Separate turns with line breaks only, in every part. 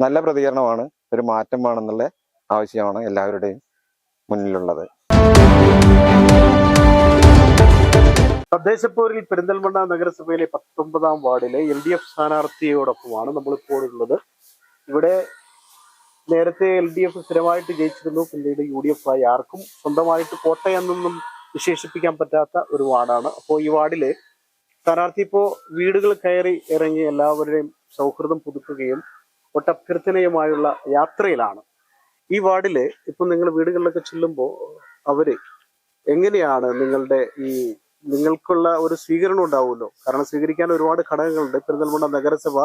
നല്ല പ്രതികരണമാണ്. ഒരു മാറ്റം വേണമെന്നുള്ള ആവശ്യമാണ് എല്ലാവരുടെയും മുന്നിലുള്ളത്.
തദ്ദേശപ്പോരിൽ പെരിന്തൽമണ്ണ നഗരസഭയിലെ 19ാം വാർഡിലെ LDF സ്ഥാനാർത്ഥിയോടൊപ്പമാണ് നമ്മളിപ്പോൾ ഉള്ളത്. ഇവിടെ നേരത്തെ LDF സ്ഥിരമായിട്ട് ജയിച്ചിരുന്നു. പിന്നീട് UDF ആയി. ആർക്കും സ്വന്തമായിട്ട് കോട്ടയെന്നൊന്നും വിശേഷിപ്പിക്കാൻ പറ്റാത്ത ഒരു വാർഡാണ്. അപ്പോൾ ഈ വാർഡില് സ്ഥാനാർത്ഥി ഇപ്പോൾ വീടുകൾ കയറി ഇറങ്ങി എല്ലാവരുടെയും സൗഹൃദം പുതുക്കുകയും ഒട്ടഭ്യർത്ഥനയുമായുള്ള യാത്രയിലാണ്. ഈ വാർഡില് ഇപ്പൊ നിങ്ങൾ വീടുകളിലൊക്കെ ചെല്ലുമ്പോൾ അവര് എങ്ങനെയാണ് നിങ്ങൾക്കുള്ള ഒരു സ്വീകരണം ഉണ്ടാവുമല്ലോ? കാരണം സ്വീകരിക്കാൻ ഒരുപാട് ഘടകങ്ങളുണ്ട്. പെരിന്തൽമണ്ണ നഗരസഭ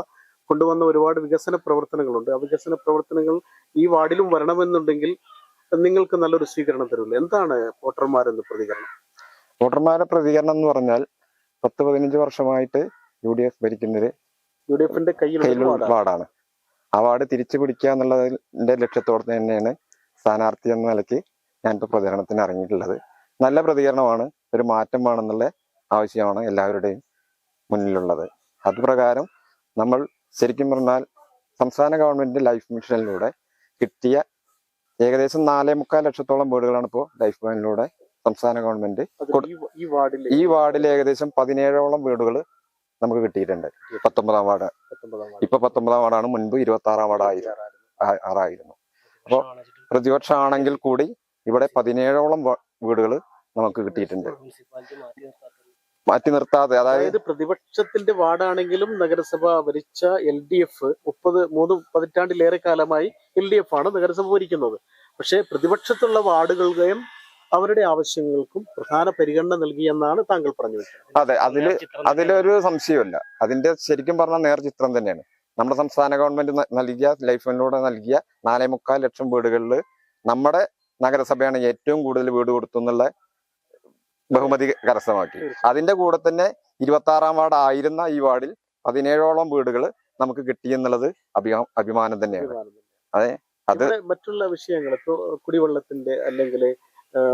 കൊണ്ടുവന്ന ഒരുപാട് വികസന പ്രവർത്തനങ്ങളുണ്ട്. ആ വികസന പ്രവർത്തനങ്ങൾ ഈ വാർഡിലും വരണമെന്നുണ്ടെങ്കിൽ നിങ്ങൾക്ക് നല്ലൊരു സ്വീകരണം തരുമല്ലോ. എന്താണ് വോട്ടർമാരെന്ന് പ്രതികരണം?
വോട്ടർമാരുടെ പ്രതികരണം എന്ന് പറഞ്ഞാൽ 10-15 വർഷമായിട്ട് UDF ഭരിക്കുന്നത്
UDFന്റെ കയ്യിലുള്ള
വാർഡാണ്. ആ വാർഡ് തിരിച്ചു പിടിക്കുക എന്നുള്ളതിന്റെ ലക്ഷ്യത്തോടെ തന്നെയാണ് സ്ഥാനാർത്ഥി എന്ന നിലയ്ക്ക് ഞാനിപ്പോൾ പ്രചരണത്തിന് ഇറങ്ങിയിട്ടുള്ളത്. നല്ല പ്രതികരണമാണ്. ഒരു മാറ്റം വേണമെന്നുള്ള ആവശ്യമാണ് എല്ലാവരുടെയും മുന്നിലുള്ളത്. അതുപ്രകാരം നമ്മൾ ശരിക്കും പറഞ്ഞാൽ സംസ്ഥാന ഗവൺമെന്റ് ലൈഫ് മിഷനിലൂടെ കിട്ടിയ ഏകദേശം 4.25 ലക്ഷത്തോളം വീടുകളാണ് ഇപ്പോൾ ലൈഫ് മിഷനിലൂടെ സംസ്ഥാന ഗവൺമെന്റ് ഈ വാർഡിൽ ഏകദേശം 17ഓളം വീടുകൾ നമുക്ക് കിട്ടിയിട്ടുണ്ട്. 19ാം വാർഡ്. ഇപ്പൊ 19ാം വാർഡാണ്. മുൻപ് 26ാം വാർഡായിരുന്നു. അപ്പോൾ പ്രതിപക്ഷമാണെങ്കിൽ കൂടി ഇവിടെ 17ഓളം വീടുകൾ നമുക്ക് കിട്ടിയിട്ടുണ്ട്. മാറ്റി നിർത്താതെ, അതായത്
പ്രതിപക്ഷത്തിന്റെ വാർഡാണെങ്കിലും നഗരസഭ ഭരിച്ച LDF 3 പതിറ്റാണ്ടിലേറെ കാലമായി LDF ആണ് നഗരസഭ ഭരിക്കുന്നത്. പക്ഷെ പ്രതിപക്ഷത്തുള്ള വാർഡുകളുടെയും അവരുടെ ആവശ്യങ്ങൾക്കും പ്രധാന പരിഗണന നൽകിയെന്നാണ് താങ്കൾ പറഞ്ഞു വെച്ചത്.
അതെ, അതിലൊരു സംശയമില്ല. അതിന്റെ ശരിക്കും പറഞ്ഞാൽ നേർചിത്രം തന്നെയാണ്. നമ്മുടെ സംസ്ഥാന ഗവൺമെന്റ് നൽകിയ ലൈഫിലൂടെ നൽകിയ 4.25 ലക്ഷം വീടുകളിൽ നമ്മുടെ നഗരസഭയാണ് ഏറ്റവും കൂടുതൽ വീട് കൊടുത്തു എന്നുള്ള ബഹുമതി കരസ്ഥമാക്കി. അതിന്റെ കൂടെ തന്നെ 26ാം വാർഡ് ആയിരുന്ന ഈ വാർഡിൽ 17ഓളം വീടുകൾ നമുക്ക് കിട്ടി എന്നുള്ളത് അഭിമാനം തന്നെയാണ്. അതെ, അത്
മറ്റുള്ള വിഷയങ്ങൾ, കുടിവെള്ളത്തിന്റെ അല്ലെങ്കിൽ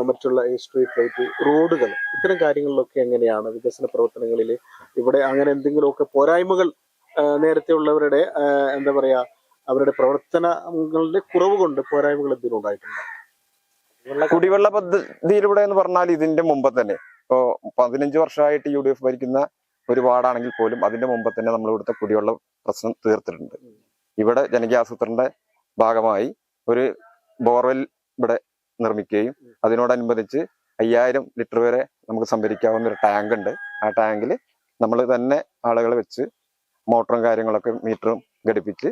മറ്റുള്ള സ്ട്രീറ്റ് ലൈറ്റ്, റോഡുകൾ, ഇത്തരം കാര്യങ്ങളിലൊക്കെ എങ്ങനെയാണ് വികസന പ്രവർത്തനങ്ങളിൽ ഇവിടെ അങ്ങനെ എന്തെങ്കിലുമൊക്കെ പോരായ്മകൾ നേരത്തെ ഉള്ളവരുടെ എന്താ പറയാ അവരുടെ പ്രവർത്തനങ്ങളുടെ കുറവ് കൊണ്ട് പോരായ്മകൾ എന്തെങ്കിലും ഉണ്ടായിട്ടുണ്ട്?
കുടിവെള്ള പദ്ധതിയിലൂടെ എന്ന് പറഞ്ഞാൽ ഇതിന്റെ മുമ്പ് തന്നെ ഇപ്പോ 15 വർഷമായിട്ട് UDF ഭരിക്കുന്ന ഒരു വാർഡാണെങ്കിൽ പോലും അതിന്റെ മുമ്പ് തന്നെ നമ്മൾ ഇവിടുത്തെ കുടിവെള്ള പ്രശ്നം തീർത്തിട്ടുണ്ട്. ഇവിടെ ജനകീയാസൂത്രണന്റെ ഭാഗമായി ഒരു ബോർവെൽ ഇവിടെ നിർമ്മിക്കുകയും അതിനോടനുബന്ധിച്ച് 5000 ലിറ്റർ വരെ നമുക്ക് സംഭരിക്കാവുന്ന ഒരു ടാങ്ക് ഉണ്ട്. ആ ടാങ്കിൽ നമ്മൾ തന്നെ ആളുകളെ വെച്ച് മോട്ടറും കാര്യങ്ങളൊക്കെ മീറ്ററും ഘടിപ്പിച്ച്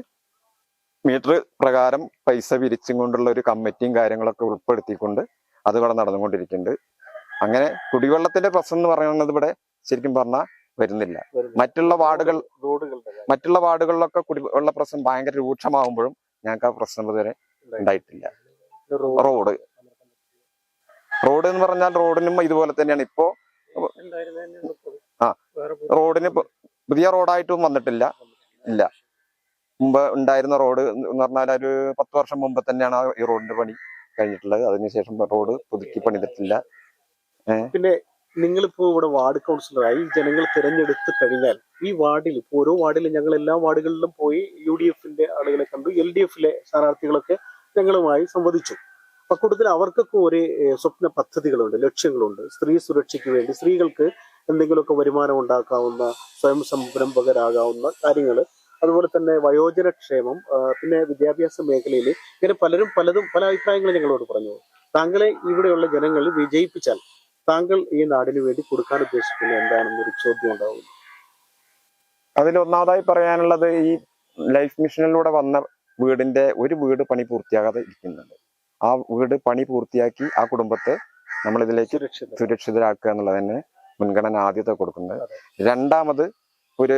മീറ്റർ പ്രകാരം പൈസ പിരിച്ചും കൊണ്ടുള്ള ഒരു കമ്മിറ്റിയും കാര്യങ്ങളൊക്കെ ഉൾപ്പെടുത്തിക്കൊണ്ട് അത് ഇവിടെ നടന്നുകൊണ്ടിരിക്കുന്നുണ്ട്. അങ്ങനെ കുടിവെള്ളത്തിന്റെ പ്രശ്നം എന്ന് പറയുന്നത് ഇവിടെ ശരിക്കും പറഞ്ഞാൽ വരുന്നില്ല. മറ്റുള്ള വാർഡുകളിലൊക്കെ കുടിവെള്ള പ്രശ്നം ഭയങ്കര രൂക്ഷമാകുമ്പോഴും ഞങ്ങൾക്ക് ആ പ്രശ്നം ഇതുവരെ ഉണ്ടായിട്ടില്ല. റോഡ് എന്ന് പറഞ്ഞാൽ റോഡിനും ഇതുപോലെ തന്നെയാണ്. ഇപ്പോ റോഡിന് പുതിയ റോഡായിട്ടും വന്നിട്ടില്ല. മുമ്പ് ഉണ്ടായിരുന്ന റോഡ് എന്ന് പറഞ്ഞാൽ ഒരു 10 വർഷം മുമ്പ് തന്നെയാണ് ഈ റോഡിന്റെ പണി കഴിഞ്ഞിട്ടുള്ളത്. അതിനുശേഷം റോഡ് പുതുക്കി പണിതിട്ടില്ല.
പിന്നെ നിങ്ങളിപ്പോ ഇവിടെ വാർഡ് കൗൺസിലറായി ജനങ്ങൾ തിരഞ്ഞെടുത്ത് കഴിഞ്ഞാൽ ഈ വാർഡിൽ ഇപ്പൊ ഓരോ വാർഡിലും ഞങ്ങൾ എല്ലാ വാർഡുകളിലും പോയി UDFന്റെ ആളുകളെ കണ്ടു, LDFലെ സ്ഥാനാർത്ഥികളൊക്കെ ഞങ്ങളുമായി സംവദിച്ചു. അക്കൂട്ടത്തിൽ അവർക്കൊക്കെ ഒരു സ്വപ്ന പദ്ധതികളുണ്ട്, ലക്ഷ്യങ്ങളുണ്ട്. സ്ത്രീ സുരക്ഷയ്ക്ക് വേണ്ടി സ്ത്രീകൾക്ക് എന്തെങ്കിലുമൊക്കെ വരുമാനം ഉണ്ടാക്കാവുന്ന, സ്വയം സംരംഭകരാകാവുന്ന കാര്യങ്ങൾ, അതുപോലെ തന്നെ വയോജനക്ഷേമം, പിന്നെ വിദ്യാഭ്യാസ മേഖലയിൽ ഇങ്ങനെ പല അഭിപ്രായങ്ങളും ഞങ്ങളോട് പറഞ്ഞു. താങ്കളെ ഇവിടെയുള്ള ജനങ്ങൾ വിജയിപ്പിച്ചാൽ താങ്കൾ ഈ നാടിന് വേണ്ടി കൊടുക്കാൻ ഉദ്ദേശിക്കുന്നത് എന്താണെന്നൊരു ചോദ്യം ഉണ്ടാവും.
അതിലൊന്നാമതായി പറയാനുള്ളത്, ഈ ലൈഫ് മിഷനിലൂടെ വന്ന വീടിന്റെ ഒരു വീട് പണി പൂർത്തിയാകാതെ ഇരിക്കുന്നുണ്ട്. ആ വീട് പണി പൂർത്തിയാക്കി ആ കുടുംബത്തെ നമ്മൾ ഇതിലേക്ക് സുരക്ഷിതരാക്കുക എന്നുള്ളത് തന്നെ മുൻഗണന ആദ്യത്തെ കൊടുക്കുന്നത്. രണ്ടാമത്, ഒരു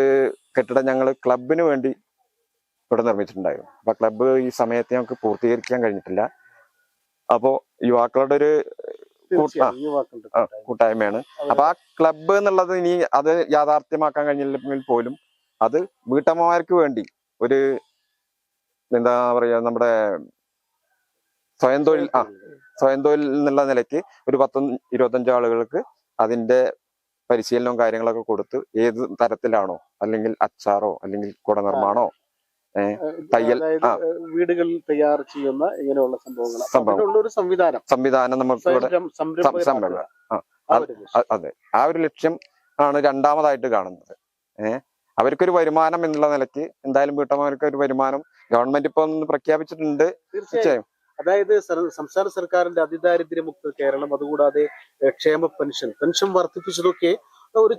കെട്ടിടം ഞങ്ങൾ ക്ലബിന് വേണ്ടി ഇവിടെ നിർമ്മിച്ചിട്ടുണ്ടായിരുന്നു. അപ്പൊ ക്ലബ്ബ് ഈ സമയത്ത് ഞങ്ങൾക്ക് പൂർത്തീകരിക്കാൻ കഴിഞ്ഞിട്ടില്ല. അപ്പോ യുവാക്കളുടെ ഒരു കൂട്ടായ്മയാണ്. അപ്പൊ ആ ക്ലബ്ബ് എന്നുള്ളത് ഇനി അത് യാഥാർത്ഥ്യമാക്കാൻ കഴിഞ്ഞില്ലെങ്കിൽ പോലും അത് വീട്ടമ്മമാർക്ക് വേണ്ടി ഒരു എന്താ പറയാ, നമ്മുടെ സ്വയം തൊഴിൽ എന്നുള്ള നിലയ്ക്ക് ഒരു 10-25 ആളുകൾക്ക് അതിന്റെ പരിശീലനവും കാര്യങ്ങളൊക്കെ കൊടുത്ത് ഏത് തരത്തിലാണോ, അല്ലെങ്കിൽ അച്ചാറോ അല്ലെങ്കിൽ കുട നിർമ്മാണോ തയ്യൽ
അതായത് വീടുകൾ തയ്യാർ ചെയ്യുന്ന ഇങ്ങനെയുള്ള സംഭവങ്ങൾ
സംഭവം
അതിനുള്ള ഒരു
സംവിധാനം നമുക്ക് ഇവിടെ സംരംഭം അതെ, ആ ഒരു ലക്ഷ്യം ആണ് രണ്ടാമതായിട്ട് കാണുന്നത്. അവർക്കൊരു വരുമാനം എന്നുള്ള നിലയ്ക്ക് എന്തായാലും വീട്ടമ്മമാർക്ക് ഒരു വരുമാനം ഗവൺമെന്റ് ഇപ്പൊ ഒന്ന് പ്രഖ്യാപിച്ചിട്ടുണ്ട്.
തീർച്ചയായും. അതായത് സംസ്ഥാന സർക്കാരിന്റെ അതിദാരിദ്ര്യമുക്ത കേരളം, അതുകൂടാതെ ക്ഷേമ പെൻഷൻ വർദ്ധിപ്പിച്ചതൊക്കെ ഒരു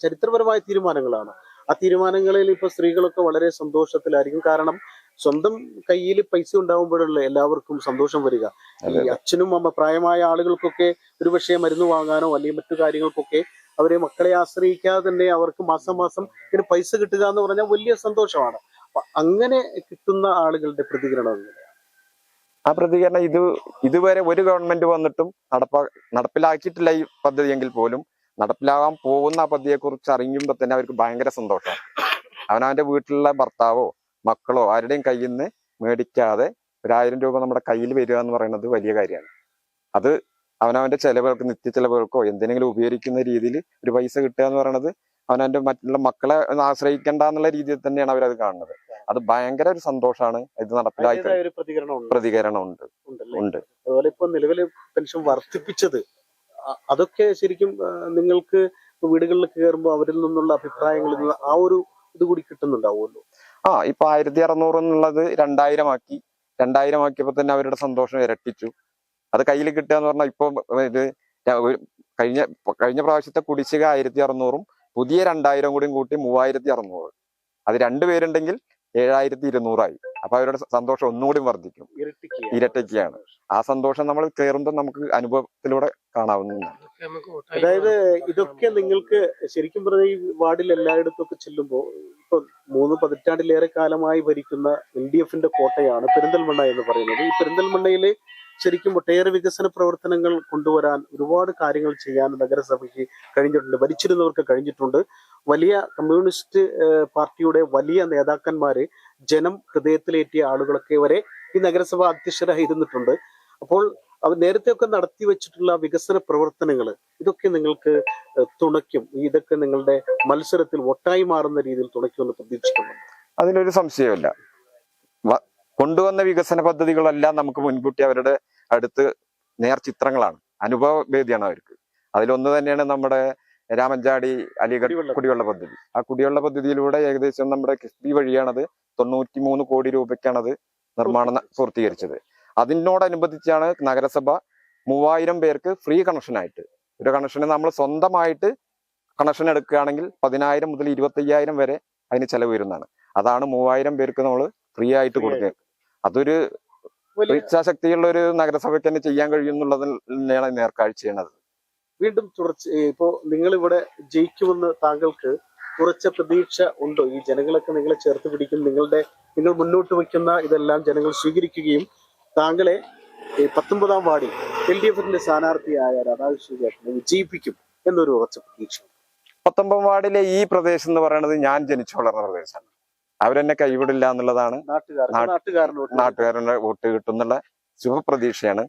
ചരിത്രപരമായ തീരുമാനങ്ങളാണ്. ആ തീരുമാനങ്ങളിൽ ഇപ്പൊ സ്ത്രീകളൊക്കെ വളരെ സന്തോഷത്തിലായിരിക്കും. കാരണം സ്വന്തം കയ്യിൽ പൈസ ഉണ്ടാവുമ്പോഴല്ലേ എല്ലാവർക്കും സന്തോഷം വരിക. ഈ അച്ഛനും അമ്മ പ്രായമായ ആളുകൾക്കൊക്കെ ഒരുപക്ഷെ മരുന്ന് വാങ്ങാനോ അല്ലെങ്കിൽ മറ്റു കാര്യങ്ങൾക്കൊക്കെ അവരെ മക്കളെ ആശ്രയിക്കാതെ തന്നെ അവർക്ക് മാസം ഇതിന് പൈസ കിട്ടുക എന്ന് പറഞ്ഞാൽ വലിയ സന്തോഷമാണ്. അപ്പൊ അങ്ങനെ കിട്ടുന്ന ആളുകളുടെ പ്രതികരണം
ആ പ്രതികരണം ഇതുവരെ ഒരു ഗവൺമെന്റ് വന്നിട്ടും നടപ്പിലാക്കിയിട്ടില്ല ഈ പദ്ധതി എങ്കിൽ പോലും നടപ്പിലാകാൻ പോകുന്ന ആ പദ്ധതിയെ കുറിച്ച് അറിയുമ്പോൾ തന്നെ അവർക്ക് ഭയങ്കര സന്തോഷമാണ്. അവനവന്റെ വീട്ടിലുള്ള ഭർത്താവോ മക്കളോ ആരുടെയും കയ്യിൽ നിന്ന് മേടിക്കാതെ 1000 രൂപ നമ്മുടെ കയ്യിൽ വരിക എന്ന് പറയുന്നത് വലിയ കാര്യമാണ്. അത് അവനവന്റെ ചെലവുകൾക്ക്, നിത്യ ചെലവുകൾക്കോ എന്തിനെങ്കിലും ഉപയോഗിക്കുന്ന രീതിയിൽ ഒരു പൈസ കിട്ടുക എന്ന് പറയുന്നത് അവനവന്റെ മറ്റുള്ള മക്കളെ ആശ്രയിക്കേണ്ട എന്നുള്ള രീതിയിൽ തന്നെയാണ് അവരത് കാണുന്നത്. അത് ഭയങ്കര ഒരു സന്തോഷമാണ്. ഇത് നടപ്പിലാക്കി പ്രതികരണം ഉണ്ട്.
അതുപോലെ ഇപ്പൊ നിലവിലെ പെൻഷൻ വർദ്ധിപ്പിച്ചത് അതൊക്കെ ശരിക്കും നിങ്ങൾക്ക് വീടുകളിൽ കയറുമ്പോൾ അവരിൽ നിന്നുള്ള അഭിപ്രായങ്ങളിൽ നിന്ന് ആ ഒരു ഇത് കൂടി കിട്ടുന്നുണ്ടാവുമല്ലോ.
ഇപ്പൊ 1600 എന്നുള്ളത് 2000 ആക്കി. 2000 ആക്കിയപ്പോ തന്നെ അവരുടെ സന്തോഷം ഇരട്ടിച്ചു. അത് കയ്യിൽ കിട്ടുക എന്ന് പറഞ്ഞാൽ ഇപ്പൊ ഇത് കഴിഞ്ഞ പ്രാവശ്യത്തെ കുടിശ്ശിക 1600 പുതിയ 2000 കൂടി കൂട്ടി 3600. അത് 2 പേരുണ്ടെങ്കിൽ 7200 ആയി. അപ്പൊ അവരുടെ സന്തോഷം ഒന്നുകൂടി വർദ്ധിക്കും, ഇരട്ടിക്കുകയാണ്. ആ സന്തോഷം നമ്മൾ കയറുമ്പോൾ നമുക്ക് അനുഭവത്തിലൂടെ കാണാവുന്നതാണ്.
അതായത് ഇതൊക്കെ നിങ്ങൾക്ക് ശരിക്കും പറഞ്ഞ ഈ വാർഡിൽ എല്ലായിടത്തും ഒക്കെ ചെല്ലുമ്പോൾ ഇപ്പൊ 3 പതിറ്റാണ്ടിലേറെ കാലമായി ഭരിക്കുന്ന LDFന്റെ കോട്ടയാണ് പെരിന്തൽമണ്ണ എന്ന് പറയുന്നത്. ഈ പെരിന്തൽമണ്ണയില് ശരിക്കും ഒട്ടേറെ വികസന പ്രവർത്തനങ്ങൾ കൊണ്ടുവരാൻ, ഒരുപാട് കാര്യങ്ങൾ ചെയ്യാൻ നഗരസഭയ്ക്ക് കഴിഞ്ഞിട്ടുണ്ട്, ഭരിച്ചിരുന്നവർക്ക് കഴിഞ്ഞിട്ടുണ്ട്. വലിയ കമ്മ്യൂണിസ്റ്റ് പാർട്ടിയുടെ വലിയ നേതാക്കന്മാര്, ജനം ഹൃദയത്തിലേറ്റിയ ആളുകളൊക്കെ വരെ ഈ നഗരസഭ അധ്യക്ഷരായി ഇരുന്നിട്ടുണ്ട്. അപ്പോൾ അവർ നേരത്തെ ഒക്കെ നടത്തി വെച്ചിട്ടുള്ള വികസന പ്രവർത്തനങ്ങൾ ഇതൊക്കെ നിങ്ങൾക്ക് തുണയ്ക്കും, ഇതൊക്കെ നിങ്ങളുടെ മത്സരത്തിൽ വോട്ടായി മാറുന്ന രീതിയിൽ തുണയ്ക്കുമെന്ന് പ്രതീക്ഷിക്കുന്നു.
അതിലൊരു സംശയമില്ല. കൊണ്ടുവന്ന വികസന പദ്ധതികളെല്ലാം നമുക്ക് മുൻകൂട്ടി അവരുടെ അടുത്ത് നേർചിത്രങ്ങളാണ്, അനുഭവവേദിയാണ് അവർക്ക്. അതിലൊന്ന് തന്നെയാണ് നമ്മുടെ രാമഞ്ചാടി അലിഗഡ് കുടിവെള്ള പദ്ധതി. ആ കുടിവെള്ള പദ്ധതിയിലൂടെ ഏകദേശം നമ്മുടെ കിഫ്ബി വഴിയാണത് 93 കോടി രൂപയ്ക്കാണത് നിർമ്മാണം പൂർത്തീകരിച്ചത്. അതിനോടനുബന്ധിച്ചാണ് നഗരസഭ 3000 പേർക്ക് ഫ്രീ കണക്ഷനായിട്ട്, ഒരു കണക്ഷന് നമ്മൾ സ്വന്തമായിട്ട് കണക്ഷൻ എടുക്കുകയാണെങ്കിൽ 10000 മുതൽ 25000 വരെ അതിന് ചെലവ് വരുന്നതാണ്. അതാണ് 3000 പേർക്ക് നമ്മൾ ഫ്രീ ആയിട്ട് കൊടുക്കുക. അതൊരു ഇച്ഛാശക്തിയുള്ള ഒരു നഗരസഭയ്ക്ക് തന്നെ ചെയ്യാൻ കഴിയുന്നുള്ളത് തന്നെയാണ് നേർക്കാഴ്ച ചെയ്യണത്.
വീണ്ടും ഇപ്പോ നിങ്ങൾ ഇവിടെ ജയിക്കുമെന്ന് താങ്കൾക്ക് കുറച്ച് പ്രതീക്ഷ ഉണ്ടോ? ഈ ജനങ്ങളൊക്കെ നിങ്ങളെ ചേർത്ത് പിടിക്കും, നിങ്ങൾ മുന്നോട്ട് വയ്ക്കുന്ന ഇതെല്ലാം ജനങ്ങൾ സ്വീകരിക്കുകയും താങ്കളെ 19ാം വാർഡിൽ LDFന്റെ സ്ഥാനാർത്ഥിയായ രാധാകൃഷ്ണനെ വിജയിപ്പിക്കും എന്നൊരു ഉറച്ച പ്രതീക്ഷ?
19ാം വാർഡിലെ ഈ പ്രദേശം എന്ന് പറയുന്നത് ഞാൻ ജനിച്ചു വളർന്ന പ്രദേശമാണ്. അവരെന്നെ കൈവിടില്ല എന്നുള്ളതാണ്, നാട്ടുകാരുടെ വോട്ട് കിട്ടുന്നുള്ള ശുഭപ്രതീക്ഷയാണ്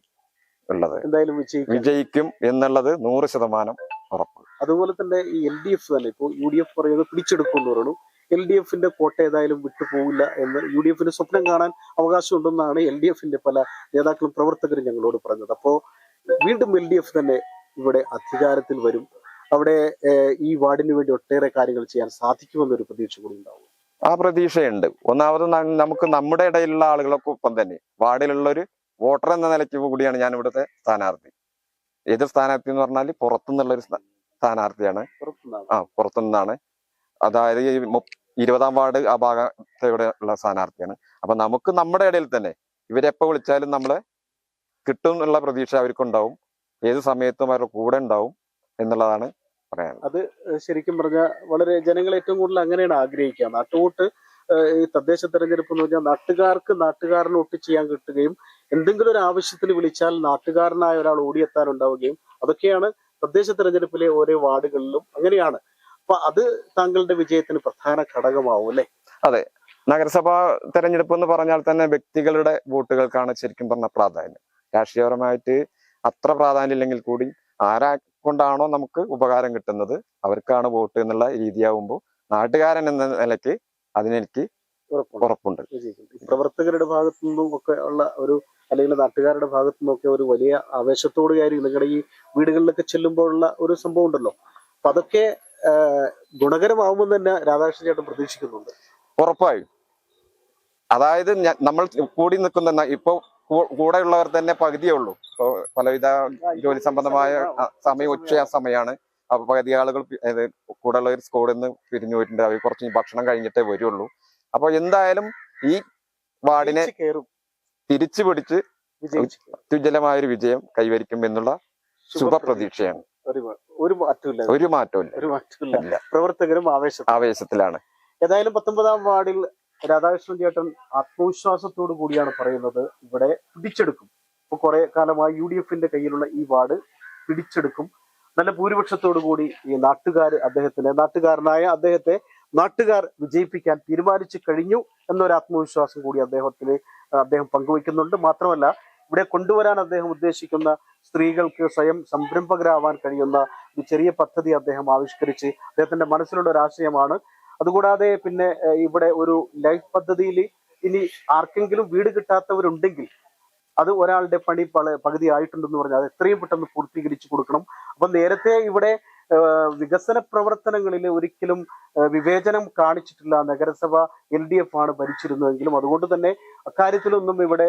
ഉള്ളത്.
എന്തായാലും
വിജയിക്കും എന്നുള്ളത് 100% ഉറപ്പ്.
അതുപോലെ തന്നെ ഈ LDF തന്നെ ഇപ്പോൾ UDF പറയുന്നത് പിടിച്ചെടുക്കും എന്ന് പറയുന്നു. LDFന്റെ കോട്ട ഏതായാലും വിട്ടുപോകില്ല എന്ന് UDFന് സ്വപ്നം കാണാൻ അവകാശമുണ്ടെന്നാണ് LDFന്റെ പല നേതാക്കളും പ്രവർത്തകരും ഞങ്ങളോട് പറഞ്ഞത്. അപ്പോ വീണ്ടും LDF തന്നെ ഇവിടെ അധികാരത്തിൽ വരും, അവിടെ ഈ വാർഡിന് വേണ്ടി ഒട്ടേറെ കാര്യങ്ങൾ ചെയ്യാൻ സാധിക്കുമെന്നൊരു പ്രതീക്ഷ കൂടി ഉണ്ടാവും.
ആ പ്രതീക്ഷയുണ്ട്. ഒന്നാമത് നമുക്ക് നമ്മുടെ ഇടയിലുള്ള ആളുകളൊക്കെ ഒപ്പം തന്നെ വാർഡിലുള്ളൊരു വോട്ടർ എന്ന നിലയ്ക്ക് കൂടിയാണ് ഞാൻ ഇവിടുത്തെ സ്ഥാനാർത്ഥി. ഏത് സ്ഥാനാർത്ഥി എന്ന് പറഞ്ഞാൽ പുറത്തുനിന്നുള്ളൊരു സ്ഥാനാർത്ഥിയാണ്. പുറത്തുനിന്നാണ്. അതായത് ഈ 20ാം വാർഡ് ആ ഭാഗത്തെ ഉള്ള സ്ഥാനാർത്ഥിയാണ്. അപ്പൊ നമുക്ക് നമ്മുടെ ഇടയിൽ തന്നെ ഇവരെപ്പോ വിളിച്ചാലും നമ്മളെ കിട്ടും എന്നുള്ള പ്രതീക്ഷ അവർക്കുണ്ടാവും. ഏത് സമയത്തും അവരുടെ കൂടെ ഉണ്ടാവും എന്നുള്ളതാണ് പറയാനുള്ളത്.
അത് ശരിക്കും പറഞ്ഞാൽ വളരെ ജനങ്ങൾ ഏറ്റവും കൂടുതൽ അങ്ങനെയാണ് ആഗ്രഹിക്കുക. നാട്ടുവോട്ട് ഈ തദ്ദേശ തെരഞ്ഞെടുപ്പ് എന്ന് പറഞ്ഞാൽ നാട്ടുകാരന് വോട്ട് ചെയ്യാൻ കിട്ടുകയും എന്തെങ്കിലും ഒരു ആവശ്യത്തിന് വിളിച്ചാൽ നാട്ടുകാരനായ ഒരാൾ ഓടിയെത്താനുണ്ടാവുകയും അതൊക്കെയാണ് തദ്ദേശ തെരഞ്ഞെടുപ്പിലെ ഓരോ വാർഡുകളിലും അങ്ങനെയാണ്. അപ്പൊ അത് താങ്കളുടെ വിജയത്തിന് പ്രധാന ഘടകമാവും അല്ലെ?
അതെ, നഗരസഭാ തെരഞ്ഞെടുപ്പ് എന്ന് പറഞ്ഞാൽ തന്നെ വ്യക്തികളുടെ വോട്ടുകൾക്കാണ് ശരിക്കും പറഞ്ഞ പ്രാധാന്യം. രാഷ്ട്രീയപരമായിട്ട് അത്ര പ്രാധാന്യം ഇല്ലെങ്കിൽ കൂടി ആരാ കൊണ്ടാണോ നമുക്ക് ഉപകാരം കിട്ടുന്നത് അവർക്കാണ് വോട്ട് എന്നുള്ള രീതിയാവുമ്പോൾ നാട്ടുകാരൻ എന്ന നിലയ്ക്ക് അതിനെനിക്ക് ഉറപ്പുണ്ട്.
ഈ പ്രവർത്തകരുടെ ഭാഗത്തു നിന്നും ഒക്കെ ഉള്ള ഒരു, അല്ലെങ്കിൽ നാട്ടുകാരുടെ ഭാഗത്തു നിന്നൊക്കെ ഒരു വലിയ ആവേശത്തോടു കൂടി നിങ്ങളുടെ ഈ വീടുകളിലൊക്കെ ചെല്ലുമ്പോഴുള്ള ഒരു സംഭവം ഉണ്ടല്ലോ, അപ്പൊ അതൊക്കെ ഗുണകരമാവുമെന്ന് തന്നെ രാധാകൃഷ്ണൻ ചേട്ടൻ പ്രതീക്ഷിക്കുന്നുണ്ട്.
ഉറപ്പായും. അതായത് നമ്മൾ കൂടി നിൽക്കുന്ന ഇപ്പൊ കൂടെയുള്ളവർ തന്നെ പകുതിയേ ഉള്ളൂ. ഇപ്പൊ പലവിധ ജോലി സംബന്ധമായ സമയം ഉച്ച സമയമാണ്. അപ്പൊ പകുതി ആളുകൾ കൂടെ ഉള്ളവർ സ്കൂളിൽ നിന്ന് പിരിഞ്ഞു പോയിട്ടുണ്ട്. അവർ കുറച്ച് ഭക്ഷണം കഴിഞ്ഞിട്ടേ വരുള്ളൂ. അപ്പൊ എന്തായാലും ഈ വാർഡിനെ തിരിച്ചു പിടിച്ച് അത്യുജ്വലമായൊരു വിജയം കൈവരിക്കും എന്നുള്ള ശുഭപ്രതീക്ഷയാണ്. ഒരു മാറ്റവും
പ്രവർത്തകരും
ആവേശത്തിലാണ്.
ഏതായാലും 19-ാം വാർഡിൽ രാധാകൃഷ്ണൻ ചേട്ടൻ ആത്മവിശ്വാസത്തോടു കൂടിയാണ് പറയുന്നത് ഇവിടെ പിടിച്ചെടുക്കും. ഇപ്പൊ കുറെ കാലമായി UDFന്റെ കയ്യിലുള്ള ഈ വാർഡ് പിടിച്ചെടുക്കും. നല്ല ഭൂരിപക്ഷത്തോടു കൂടി ഈ നാട്ടുകാരനായ അദ്ദേഹത്തെ നാട്ടുകാർ വിജയിപ്പിക്കാൻ തീരുമാനിച്ചു കഴിഞ്ഞു എന്നൊരു ആത്മവിശ്വാസം കൂടി അദ്ദേഹം പങ്കുവയ്ക്കുന്നുണ്ട്. മാത്രമല്ല, ഇവിടെ കൊണ്ടുവരാൻ അദ്ദേഹം ഉദ്ദേശിക്കുന്ന സ്ത്രീകൾക്ക് സ്വയം സംരംഭകരാവാൻ കഴിയുന്ന ഒരു ചെറിയ പദ്ധതി അദ്ദേഹം ആവിഷ്കരിച്ച് അദ്ദേഹത്തിന്റെ മനസ്സിലുള്ള ഒരു ആശയമാണ്. അതുകൂടാതെ പിന്നെ ഇവിടെ ഒരു ലൈഫ് പദ്ധതിയിൽ ഇനി ആർക്കെങ്കിലും വീട് കിട്ടാത്തവരുണ്ടെങ്കിൽ അത് ഒരാളുടെ പണി പകുതി ആയിട്ടുണ്ടെന്ന് പറഞ്ഞാൽ അത് എത്രയും പെട്ടെന്ന് പൂർത്തീകരിച്ചു കൊടുക്കണം. അപ്പൊ നേരത്തെ ഇവിടെ വികസന പ്രവർത്തനങ്ങളിൽ ഒരിക്കലും വിവേചനം കാണിച്ചിട്ടില്ല. നഗരസഭ LDF ആണ് ഭരിച്ചിരുന്നതെങ്കിലും അതുകൊണ്ട് തന്നെ അക്കാര്യത്തിലൊന്നും ഇവിടെ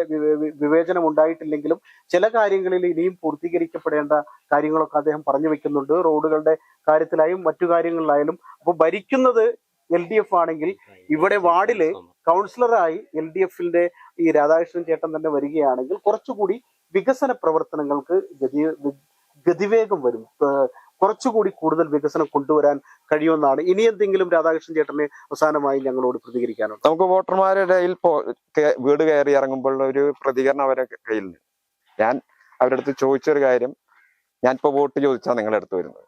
വിവേചനം ഉണ്ടായിട്ടില്ലെങ്കിലും ചില കാര്യങ്ങളിൽ ഇനിയും പൂർത്തീകരിക്കപ്പെടേണ്ട കാര്യങ്ങളൊക്കെ അദ്ദേഹം പറഞ്ഞു വെക്കുന്നുണ്ട്. റോഡുകളുടെ കാര്യത്തിലായും മറ്റു കാര്യങ്ങളിലായാലും. അപ്പൊ ഭരിക്കുന്നത് LDF ആണെങ്കിൽ ഇവിടെ വാർഡില് കൗൺസിലറായി LDFന്റെ ഈ രാധാകൃഷ്ണൻ ചേട്ടൻ തന്നെ വരികയാണെങ്കിൽ കുറച്ചുകൂടി വികസന പ്രവർത്തനങ്ങൾക്ക് ഗതിവേഗം വരും. കുറച്ചുകൂടി കൂടുതൽ വികസനം കൊണ്ടുവരാൻ കഴിയുമെന്നാണ്. ഇനി എന്തെങ്കിലും രാധാകൃഷ്ണൻ ചേട്ടന് അവസാനമായി ഞങ്ങളോട് പ്രതികരിക്കാനുണ്ട്?
നമുക്ക് വോട്ടർമാരുടെ ഇടയിൽ വീട് കയറി ഇറങ്ങുമ്പോൾ ഒരു പ്രതികരണം അവരുടെ കയ്യിലുണ്ട്. ഞാൻ അവരുടെ അടുത്ത് ചോദിച്ചൊരു കാര്യം, ഞാനിപ്പോ വോട്ട് ചോദിച്ചാൽ നിങ്ങളുടെ അടുത്ത് വരുന്നത്,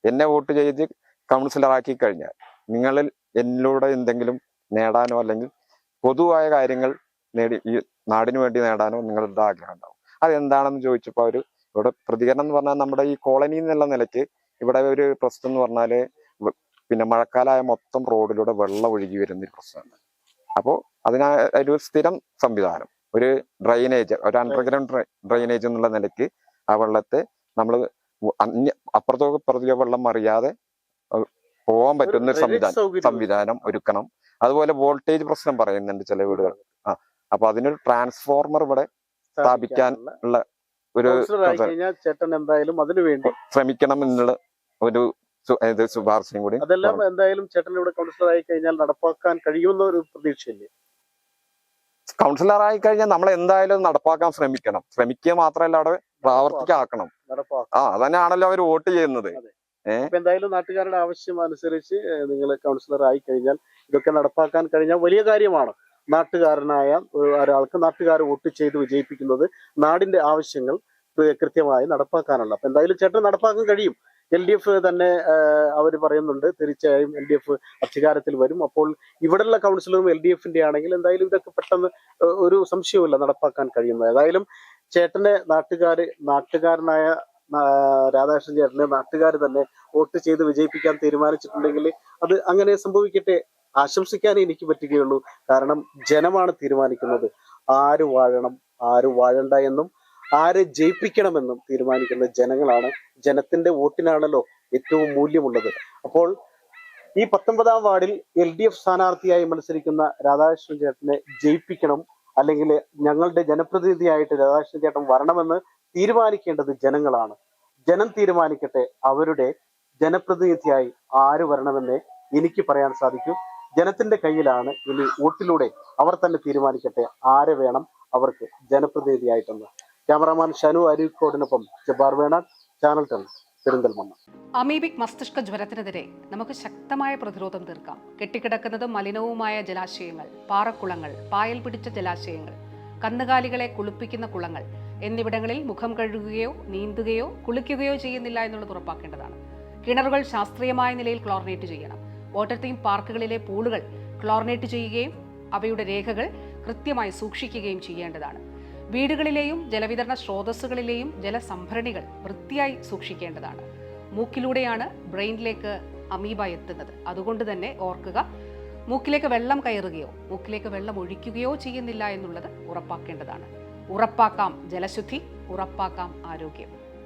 എന്നെ വോട്ട് ചെയ്ത് കൗൺസിലറാക്കി കഴിഞ്ഞാൽ നിങ്ങളിൽ എന്നിലൂടെ എന്തെങ്കിലും നേടാനോ അല്ലെങ്കിൽ പൊതുവായ കാര്യങ്ങൾ ഈ നാടിനു വേണ്ടി നേടാനോ നിങ്ങളുടെ ആഗ്രഹം ഉണ്ടാവും. അതെന്താണെന്ന് ചോദിച്ചപ്പോൾ അവര് ഇവിടെ പ്രതികരണം എന്ന് പറഞ്ഞാൽ നമ്മുടെ ഈ കോളനി എന്നുള്ള നിലയ്ക്ക് ഇവിടെ ഒരു പ്രശ്നം എന്ന് പറഞ്ഞാല് പിന്നെ മഴക്കാലമായ മൊത്തം റോഡിലൂടെ വെള്ളം ഒഴുകി വരുന്നൊരു പ്രശ്നമാണ്. അപ്പോൾ ഒരു സ്ഥിരം സംവിധാനം, ഒരു ഡ്രൈനേജ്, ഒരു അണ്ടർഗ്രൗണ്ട് ഡ്രൈനേജ് എന്നുള്ള നിലയ്ക്ക് ആ വെള്ളത്തെ നമ്മൾ അപ്പുറത്തോ വെള്ളം മറിയാതെ പോകാൻ പറ്റുന്ന ഒരു സംവിധാനം ഒരുക്കണം. അതുപോലെ വോൾട്ടേജ് പ്രശ്നം പറയുന്നുണ്ട് ചില വീടുകൾ. അപ്പൊ അതിനൊരു ട്രാൻസ്ഫോർമർ ഇവിടെ സ്ഥാപിക്കാൻ ഉള്ള ഒരു
ചേട്ടൻ എന്തായാലും അതിനുവേണ്ടി
ശ്രമിക്കണം എന്നുള്ള ഒരു ശുപാർശയും കൂടി.
അതെല്ലാം എന്തായാലും ചേട്ടൻ ഇവിടെ കൗൺസിലറായി കഴിഞ്ഞാൽ നടപ്പാക്കാൻ കഴിയുന്ന ഒരു പ്രതീക്ഷയില്ലേ?
കൗൺസിലറായി കഴിഞ്ഞാൽ നമ്മൾ എന്തായാലും നടപ്പാക്കാൻ ശ്രമിക്കുക മാത്രമല്ല അവിടെ പ്രാവർത്തികമാക്കണം. അതന്നെയാണല്ലോ അവർ വോട്ട് ചെയ്യുന്നത്.
എന്തായാലും നാട്ടുകാരുടെ ആവശ്യം അനുസരിച്ച് നിങ്ങൾ കൗൺസിലർ ആയി കഴിഞ്ഞാൽ ഇതൊക്കെ നടപ്പാക്കാൻ കഴിഞ്ഞാൽ വലിയ കാര്യമാണ്. നാട്ടുകാരനായ ഒരാൾക്ക് നാട്ടുകാർ വോട്ട് ചെയ്ത് വിജയിപ്പിക്കുന്നത് നാടിന്റെ ആവശ്യങ്ങൾ കൃത്യമായി നടപ്പാക്കാനുള്ള. അപ്പൊ എന്തായാലും ചേട്ടൻ നടപ്പാക്കാൻ കഴിയും. LDF തന്നെ അവർ പറയുന്നുണ്ട് തീർച്ചയായും LDF അധികാരത്തിൽ വരും. അപ്പോൾ ഇവിടെയുള്ള കൗൺസിലറും LDFന്റെ ആണെങ്കിൽ എന്തായാലും ഇതൊക്കെ പെട്ടെന്ന് ഒരു സംശയവുമില്ല നടപ്പാക്കാൻ കഴിയുന്നത്. ഏതായാലും ചേട്ടന്റെ നാട്ടുകാരനായ രാധാകൃഷ്ണൻ ചേട്ടനെ നാട്ടുകാർ തന്നെ വോട്ട് ചെയ്ത് വിജയിപ്പിക്കാൻ തീരുമാനിച്ചിട്ടുണ്ടെങ്കിൽ അത് അങ്ങനെ സംഭവിക്കട്ടെ. ആശംസിക്കാനേ എനിക്ക് പറ്റുകയുള്ളൂ. കാരണം ജനമാണ് തീരുമാനിക്കുന്നത് ആര് വാഴണം ആര് വാഴണ്ട എന്നും ആരെ ജയിപ്പിക്കണമെന്നും തീരുമാനിക്കുന്ന ജനങ്ങളാണ്. ജനത്തിന്റെ വോട്ടിനാണല്ലോ ഏറ്റവും മൂല്യമുള്ളത്. അപ്പോൾ ഈ 19-ാം വാർഡിൽ LDF സ്ഥാനാർത്ഥിയായി മത്സരിക്കുന്ന രാധാകൃഷ്ണൻ ചേട്ടനെ ജയിപ്പിക്കണം, അല്ലെങ്കിൽ ഞങ്ങളുടെ ജനപ്രതിനിധിയായിട്ട് രാധാകൃഷ്ണൻ ചേട്ടൻ വരണമെന്ന് തീരുമാനിക്കേണ്ടത് ജനങ്ങളാണ്. ജനം തീരുമാനിക്കട്ടെ അവരുടെ ജനപ്രതിനിധിയായി ആര് വരണമെന്നേ എനിക്ക് പറയാൻ സാധിക്കൂ. ജനത്തിന്റെ കയ്യിലാണ്. ഇനി വോട്ടിലൂടെ അവർ തന്നെ തീരുമാനിക്കട്ടെ ആരെ വേണം അവർക്ക് ജനപ്രതിനിധിയായിട്ടെന്ന്. ക്യാമറാമാൻ ഷനു അരീക്കോടിനൊപ്പം ജബ്ബാർ വേണാട്, ചാനൽ 10, പെരിന്തൽമണ്ണ.
അമീബിക് മസ്തിഷ്ക ജ്വരത്തിനെതിരെ നമുക്ക് ശക്തമായ പ്രതിരോധം തീർക്കാം. കെട്ടിക്കിടക്കുന്നത് മലിനവുമായ ജലാശയങ്ങൾ, പാറക്കുളങ്ങൾ, പായൽ പിടിച്ച ജലാശയങ്ങൾ, കന്നുകാലികളെ കുളിപ്പിക്കുന്ന കുളങ്ങൾ എന്നിവിടങ്ങളിൽ മുഖം കഴുകുകയോ നീന്തുകയോ കുളിക്കുകയോ ചെയ്യുന്നില്ല എന്നുള്ളത് ഉറപ്പാക്കേണ്ടതാണ്. കിണറുകൾ ശാസ്ത്രീയമായ നിലയിൽ ക്ലോറിനേറ്റ് ചെയ്യണം. വാട്ടർ തീം പാർക്കുകളിലെ പൂളുകൾ ക്ലോറിനേറ്റ് ചെയ്യുകയും അവയുടെ രേഖകൾ കൃത്യമായി സൂക്ഷിക്കുകയും ചെയ്യേണ്ടതാണ്. വീടുകളിലെയും ജലവിതരണ സ്രോതസ്സുകളിലെയും ജലസംഭരണികൾ വൃത്തിയായി സൂക്ഷിക്കേണ്ടതാണ്. മൂക്കിലൂടെയാണ് ബ്രെയിനിലേക്ക് അമീബ എത്തുന്നത്. അതുകൊണ്ട് തന്നെ ഓർക്കുക, മൂക്കിലേക്ക് വെള്ളം കയറുകയോ മൂക്കിലേക്ക് വെള്ളം ഒഴിക്കുകയോ ചെയ്യുന്നില്ല എന്നുള്ളത് ഉറപ്പാക്കേണ്ടതാണ്. ഉറപ്പാക്കാം ജലശുദ്ധി, ഉറപ്പാക്കാം ആരോഗ്യം.